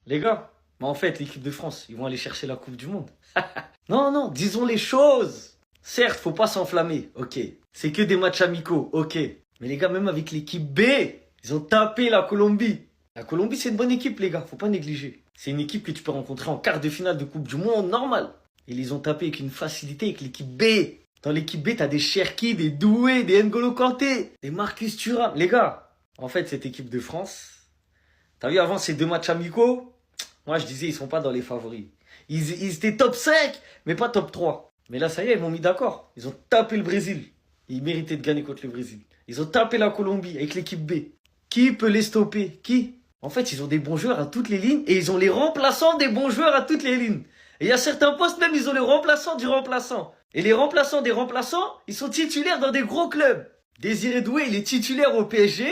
Les gars, mais en fait, l'équipe de France, ils vont aller chercher la Coupe du Monde. Non, non, disons les choses. Certes, faut pas s'enflammer, ok. C'est que des matchs amicaux, ok. Mais les gars, même avec l'équipe B, ils ont tapé la Colombie. La Colombie, c'est une bonne équipe, les gars, faut pas négliger. C'est une équipe que tu peux rencontrer en quart de finale de Coupe du Monde, normal. Ils les ont tapés avec une facilité avec l'équipe B. Dans l'équipe B, t'as des Cherki, des Doué, des N'Golo Kanté, des Marcus Thuram. Les gars, en fait, cette équipe de France, t'as vu avant ces deux matchs amicaux? Moi, je disais, ils sont pas dans les favoris. Ils étaient top 5, mais pas top 3. Mais là, ça y est, ils m'ont mis d'accord. Ils ont tapé le Brésil. Ils méritaient de gagner contre le Brésil. Ils ont tapé la Colombie avec l'équipe B. Qui peut les stopper? Qui? En fait, ils ont des bons joueurs à toutes les lignes et ils ont les remplaçants des bons joueurs à toutes les lignes. Et il y a certains postes, même, ils ont les remplaçants du remplaçant. Et les remplaçants des remplaçants, ils sont titulaires dans des gros clubs. Désiré Doué, il est titulaire au PSG.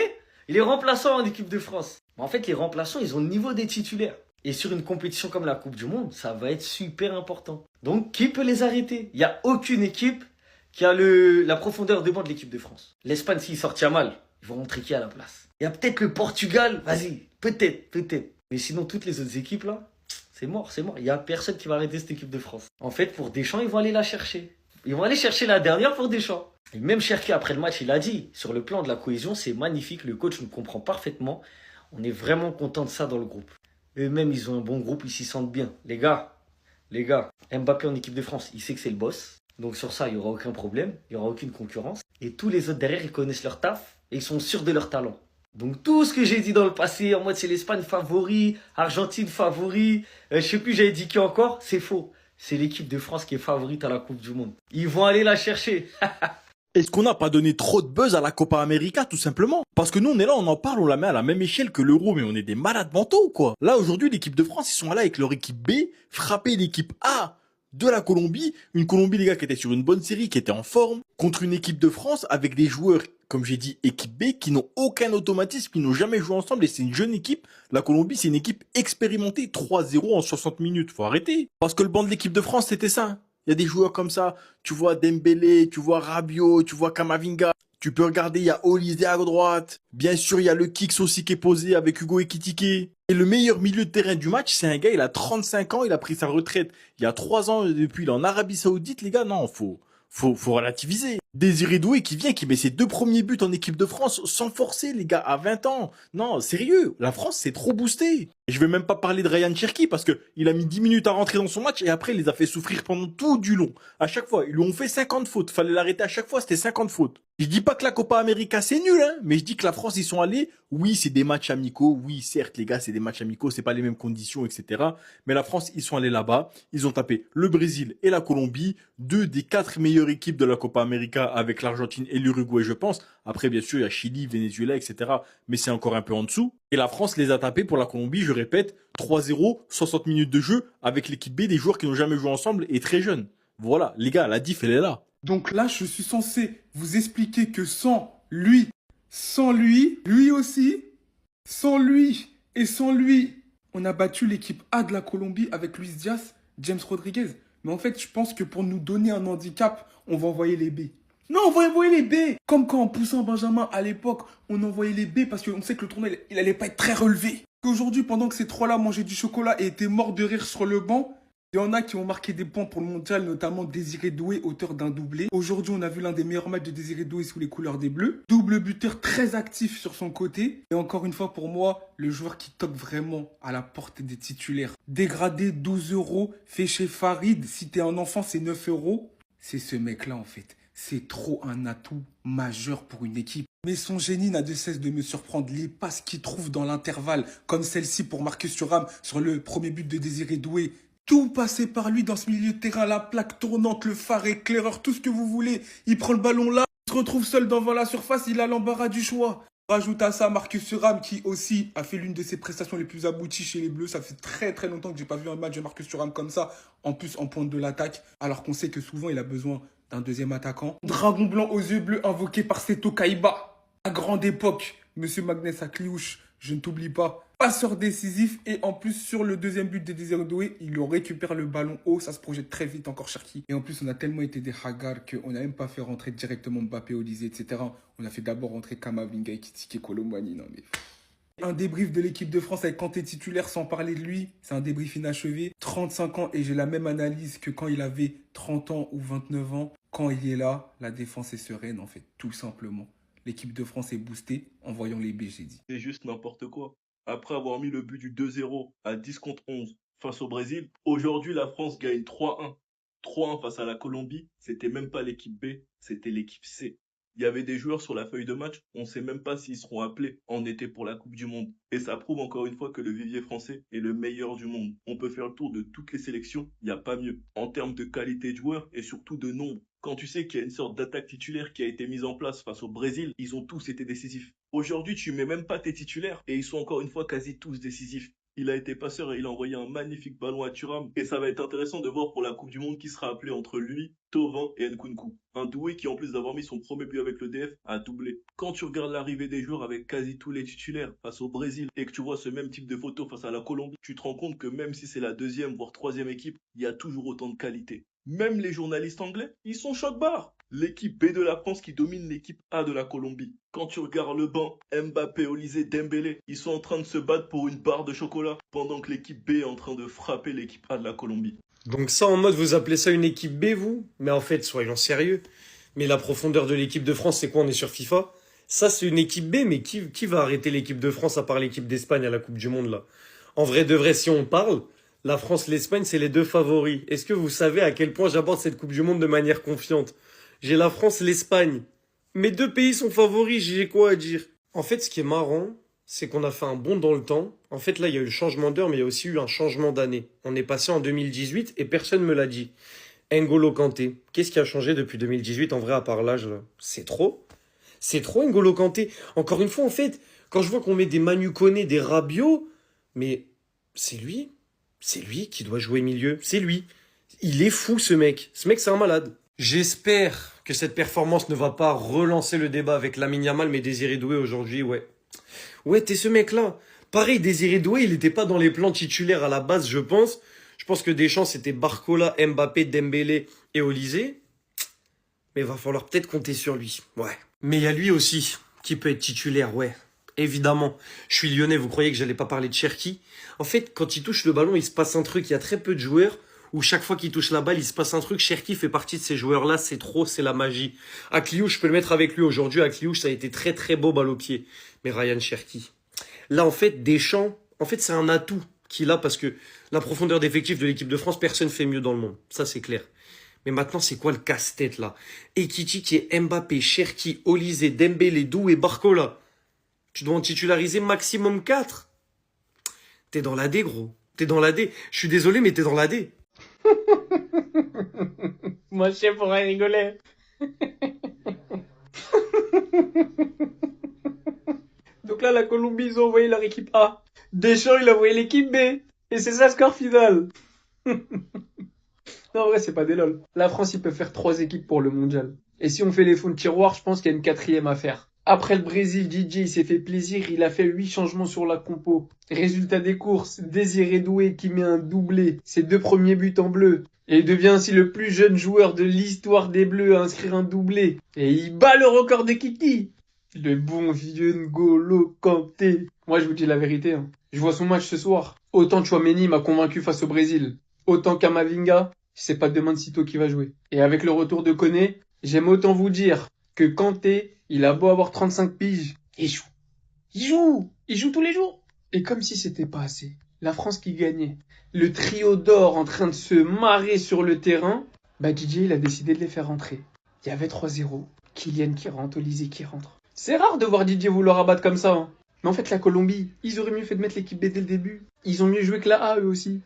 Il est remplaçant en équipe de France. Mais en fait, les remplaçants, ils ont le niveau des titulaires. Et sur une compétition comme la Coupe du Monde, ça va être super important. Donc, qui peut les arrêter? Il n'y a aucune équipe qui a la profondeur de banc de l'équipe de France. L'Espagne, s'ils sortent mal, ils vont rentrer qui à la place? Il y a peut-être le Portugal, vas-y, peut-être, peut-être. Mais sinon, toutes les autres équipes, là, c'est mort, c'est mort. Il n'y a personne qui va arrêter cette équipe de France. En fait, pour Deschamps, ils vont aller la chercher. Ils vont aller chercher la dernière pour Deschamps. Et même Cherki, après le match, il a dit, sur le plan de la cohésion, c'est magnifique, le coach nous comprend parfaitement. On est vraiment content de ça dans le groupe. Eux-mêmes, ils ont un bon groupe, ils s'y sentent bien. Les gars, Mbappé en équipe de France, il sait que c'est le boss. Donc sur ça, il n'y aura aucun problème, il n'y aura aucune concurrence. Et tous les autres derrière, ils connaissent leur taf et ils sont sûrs de leur talent. Donc tout ce que j'ai dit dans le passé, en mode c'est l'Espagne favori, Argentine favori, je sais plus j'avais dit qui encore, c'est faux. C'est l'équipe de France qui est favorite à la Coupe du Monde. Ils vont aller la chercher. Est-ce qu'on n'a pas donné trop de buzz à la Copa América, tout simplement? Parce que nous, on est là, on en parle, on la met à la même échelle que l'Euro, mais on est des malades mentaux, quoi. Là, aujourd'hui, l'équipe de France, ils sont allés avec leur équipe B, frapper l'équipe A de la Colombie. Une Colombie, les gars, qui était sur une bonne série, qui était en forme, contre une équipe de France avec des joueurs, comme j'ai dit, équipe B, qui n'ont aucun automatisme, qui n'ont jamais joué ensemble, et c'est une jeune équipe. La Colombie, c'est une équipe expérimentée, 3-0 en 60 minutes. Faut arrêter. Parce que le banc de l'équipe de France, c'était ça. Il y a des joueurs comme ça. Tu vois Dembélé, tu vois Rabiot, tu vois Kamavinga. Tu peux regarder, il y a Olysée à droite. Bien sûr, il y a le Kicks aussi qui est posé avec Hugo Ekitike. Et le meilleur milieu de terrain du match, c'est un gars, il a 35 ans, il a pris sa retraite il y a 3 ans depuis, il est en Arabie Saoudite, les gars. Non, faut relativiser. Désiré Doué qui vient, qui met ses 2 premiers buts en équipe de France sans forcer, les gars, à 20 ans. Non, sérieux, la France, c'est trop boosté. Et je vais même pas parler de Ryan Cherki parce que il a mis 10 minutes à rentrer dans son match et après, il les a fait souffrir pendant tout du long. À chaque fois, ils lui ont fait 50 fautes. Fallait l'arrêter à chaque fois, c'était 50 fautes. Je dis pas que la Copa América c'est nul, hein, mais je dis que la France, ils sont allés. Oui, c'est des matchs amicaux. Oui, certes, les gars, c'est des matchs amicaux. C'est pas les mêmes conditions, etc. Mais la France, ils sont allés là-bas. Ils ont tapé le Brésil et la Colombie. 2 des 4 meilleures équipes de la Copa América avec l'Argentine et l'Uruguay, je pense. Après, bien sûr, il y a Chili, Venezuela, etc. Mais c'est encore un peu en dessous. Et la France les a tapés pour la Colombie, je répète, 3-0, 60 minutes de jeu avec l'équipe B, des joueurs qui n'ont jamais joué ensemble et très jeunes. Voilà, les gars, la diff, elle est là. Donc là, je suis censé vous expliquer que sans lui, lui aussi, sans lui et sans lui, on a battu l'équipe A de la Colombie avec Luis Diaz, James Rodriguez. Mais en fait, je pense que pour nous donner un handicap, on va envoyer les B. Non, on va envoyer les B. Comme quand en poussant Benjamin à l'époque, on envoyait les B parce qu'on sait que le tournoi, il allait pas être très relevé. Qu'aujourd'hui, pendant que ces trois-là mangeaient du chocolat et étaient morts de rire sur le banc, il y en a qui ont marqué des points pour le mondial, notamment Désiré Doué, auteur d'un doublé. Aujourd'hui, on a vu l'un des meilleurs matchs de Désiré Doué sous les couleurs des Bleus. Double buteur très actif sur son côté. Et encore une fois, pour moi, le joueur qui toque vraiment à la porte des titulaires. Dégradé 12 euros, fait chez Farid. Si t'es un enfant, c'est 9 euros. C'est ce mec-là, en fait. C'est trop un atout majeur pour une équipe. Mais son génie n'a de cesse de me surprendre. Les passes qu'il trouve dans l'intervalle, comme celle-ci pour Marcus Thuram sur le premier but de Désiré Doué. Tout passait par lui dans ce milieu de terrain, la plaque tournante, le phare éclaireur, tout ce que vous voulez. Il prend le ballon là, il se retrouve seul devant la surface, il a l'embarras du choix. Rajoute à ça Marcus Thuram qui aussi a fait l'une de ses prestations les plus abouties chez les Bleus. Ça fait très très longtemps que j'ai pas vu un match de Marcus Thuram comme ça. En plus en pointe de l'attaque, alors qu'on sait que souvent il a besoin d'un deuxième attaquant. Dragon blanc aux yeux bleus invoqué par Seto Kaiba. À grande époque, Monsieur Magnès à Cliouche, je ne t'oublie pas. Passeur décisif et en plus sur le deuxième but de Désiré Doué, il récupère le ballon haut, ça se projette très vite encore Cherki. Et en plus on a tellement été des hagards qu'on n'a même pas fait rentrer directement Mbappé, Olysée, etc. On a fait d'abord rentrer Kamavinga, Ekitike, Colomboigny, non mais... Un débrief de l'équipe de France avec Kanté titulaire sans parler de lui, c'est un débrief inachevé. 35 ans et j'ai la même analyse que quand il avait 30 ans ou 29 ans. Quand il est là, la défense est sereine en fait, tout simplement. L'équipe de France est boostée en voyant les B, j'ai dit. C'est juste n'importe quoi. Après avoir mis le but du 2-0 à 10 contre 11 face au Brésil, aujourd'hui la France gagne 3-1. 3-1 face à la Colombie, c'était même pas l'équipe B, c'était l'équipe C. Il y avait des joueurs sur la feuille de match, on ne sait même pas s'ils seront appelés en été pour la Coupe du Monde. Et ça prouve encore une fois que le vivier français est le meilleur du monde. On peut faire le tour de toutes les sélections, il n'y a pas mieux. En termes de qualité de joueurs et surtout de nombre. Quand tu sais qu'il y a une sorte d'attaque titulaire qui a été mise en place face au Brésil, ils ont tous été décisifs. Aujourd'hui, tu mets même pas tes titulaires et ils sont encore une fois quasi tous décisifs. Il a été passeur et il a envoyé un magnifique ballon à Thuram. Et ça va être intéressant de voir pour la Coupe du Monde qui sera appelé entre lui, Thauvin et Nkunku. Un doué qui, en plus d'avoir mis son premier but avec le DF, a doublé. Quand tu regardes l'arrivée des joueurs avec quasi tous les titulaires face au Brésil et que tu vois ce même type de photo face à la Colombie, tu te rends compte que même si c'est la deuxième voire troisième équipe, il y a toujours autant de qualité. Même les journalistes anglais, ils sont choc-barres. L'équipe B de la France qui domine l'équipe A de la Colombie. Quand tu regardes le banc, Mbappé, Olysée, Dembélé, ils sont en train de se battre pour une barre de chocolat pendant que l'équipe B est en train de frapper l'équipe A de la Colombie. Donc ça, en mode, vous appelez ça une équipe B, vous? Mais en fait, soyons sérieux. Mais la profondeur de l'équipe de France, c'est quoi? On est sur FIFA? Ça, c'est une équipe B, mais qui va arrêter l'équipe de France à part l'équipe d'Espagne à la Coupe du Monde, là? En vrai de vrai, si on parle, la France, l'Espagne, c'est les deux favoris. Est-ce que vous savez à quel point j'aborde cette Coupe du Monde de manière confiante? J'ai la France, l'Espagne. Mes deux pays sont favoris, j'ai quoi à dire? En fait, ce qui est marrant, c'est qu'on a fait un bond dans le temps. En fait, là, il y a eu le changement d'heure, mais il y a aussi eu un changement d'année. On est passé en 2018 et personne me l'a dit. N'Golo Kanté. Qu'est-ce qui a changé depuis 2018 en vrai, à part l'âge, là? C'est trop. C'est trop, N'Golo Kanté. Encore une fois, en fait, quand je vois qu'on met des Manu Koné, des Rabiot, mais c'est lui. C'est lui qui doit jouer milieu. C'est lui. Il est fou, ce mec. Ce mec, c'est un malade. J'espère que cette performance ne va pas relancer le débat avec Lamine Yamal, mais Désiré Doué aujourd'hui, ouais. Ouais, t'es ce mec-là. Pareil, Désiré Doué, il n'était pas dans les plans titulaires à la base, je pense. Je pense que Deschamps, c'était Barcola, Mbappé, Dembélé et Olysée. Mais il va falloir peut-être compter sur lui, ouais. Mais il y a lui aussi, qui peut être titulaire, ouais. Évidemment. Je suis lyonnais, vous croyez que j'allais pas parler de Cherki? En fait, quand il touche le ballon, il se passe un truc. Il y a très peu de joueurs où chaque fois qu'il touche la balle, il se passe un truc. Cherki fait partie de ces joueurs-là, c'est trop, c'est la magie. Akliouche, je peux le mettre avec lui aujourd'hui. Akliouche, ça a été très très beau balle au pied. Mais Ryan Cherki. Là, en fait, Deschamps, en fait, c'est un atout qu'il a parce que la profondeur d'effectif de l'équipe de France, personne fait mieux dans le monde. Ça, c'est clair. Mais maintenant, c'est quoi le casse-tête, là? Ekiti qui est Mbappé, Cherki, Olysée, Dembélé, Doué, Barcola. Tu dois en titulariser maximum 4. T'es dans la D, gros. T'es dans la D. Je suis désolé, mais t'es dans la D. Moi, je sais pour rigoler. Donc là, la Colombie, ils ont envoyé leur équipe A. Deschamps, il a envoyé l'équipe B. Et c'est ça le score final. Non, en vrai, c'est pas des lol. La France, ils peuvent faire 3 équipes pour le mondial. Et si on fait les fonds de tiroir, je pense qu'il y a une 4e à faire. Après le Brésil, DJ, il s'est fait plaisir, il a fait 8 changements sur la compo. Résultat des courses, Désiré Doué qui met un doublé, ses 2 premiers buts en bleu. Et il devient ainsi le plus jeune joueur de l'histoire des Bleus à inscrire un doublé. Et il bat le record de Kiki. Le bon vieux N'Golo Kanté. Moi, je vous dis la vérité, hein. Je vois son match ce soir. Autant Tchouaméni m'a convaincu face au Brésil. Autant Kamavinga, c'est pas demain de sitôt qui va jouer. Et avec le retour de Koné, j'aime autant vous dire que Kanté, il a beau avoir 35 piges, il joue. Il joue tous les jours. Et comme si c'était pas assez, la France qui gagnait, le trio d'or en train de se marrer sur le terrain, bah Didier, il a décidé de les faire rentrer. Il y avait 3-0, Kylian qui rentre, Olysée qui rentre. C'est rare de voir Didier vouloir abattre comme ça, hein. Mais en fait, la Colombie, ils auraient mieux fait de mettre l'équipe B dès le début. Ils ont mieux joué que la A, eux aussi.